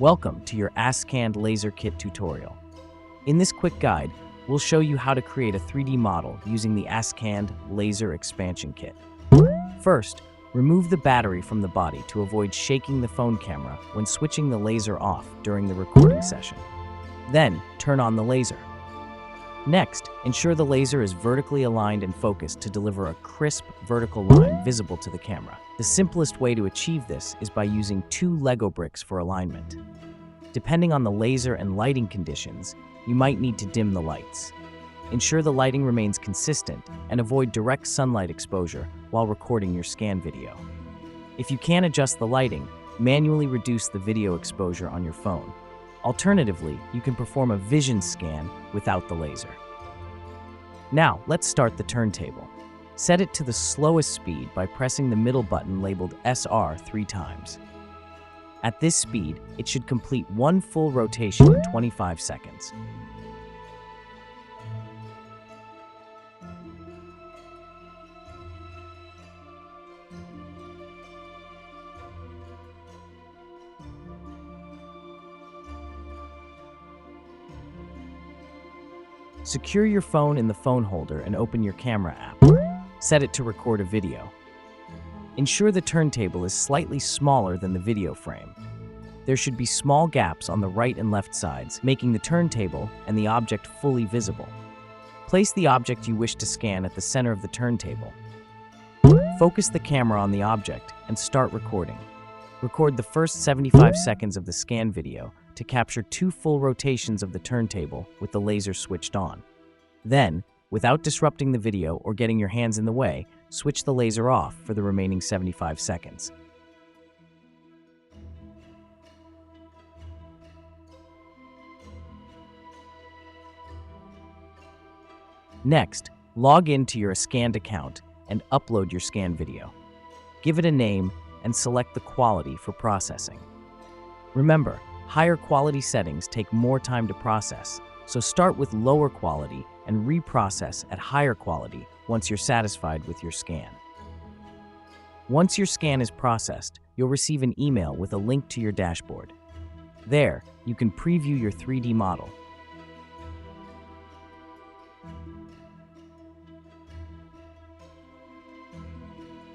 Welcome to your ASCAND Laser Kit tutorial. In this quick guide, we'll show you how to create a 3D model using the ASCAND Laser Expansion Kit. First, remove the battery from the body to avoid shaking the phone camera when switching the laser off during the recording session. Then, turn on the laser. Next, ensure the laser is vertically aligned and focused to deliver a crisp vertical line visible to the camera. The simplest way to achieve this is by using 2 Lego bricks for alignment. Depending on the laser and lighting conditions, you might need to dim the lights. Ensure the lighting remains consistent and avoid direct sunlight exposure while recording your scan video. If you can't adjust the lighting, manually reduce the video exposure on your phone. Alternatively, you can perform a vision scan without the laser. Now, let's start the turntable. Set it to the slowest speed by pressing the middle button labeled SR 3 times. At this speed, it should complete 1 full rotation in 25 seconds. Secure your phone in the phone holder and open your camera app. Set it to record a video. Ensure the turntable is slightly smaller than the video frame. There should be small gaps on the right and left sides, making the turntable and the object fully visible. Place the object you wish to scan at the center of the turntable. Focus the camera on the object and start recording. Record the first 75 seconds of the scan video to capture 2 full rotations of the turntable with the laser switched on. Then, without disrupting the video or getting your hands in the way, switch the laser off for the remaining 75 seconds. Next, log into your ASCAND account and upload your scan video. Give it a name and select the quality for processing. Remember, higher quality settings take more time to process, so start with lower quality and reprocess at higher quality once you're satisfied with your scan. Once your scan is processed, you'll receive an email with a link to your dashboard. There, you can preview your 3D model.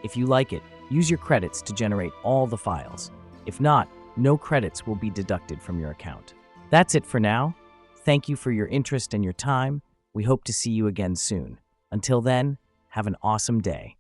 If you like it, use your credits to generate all the files. If not, no credits will be deducted from your account. That's it for now. Thank you for your interest and your time. We hope to see you again soon. Until then, have an awesome day.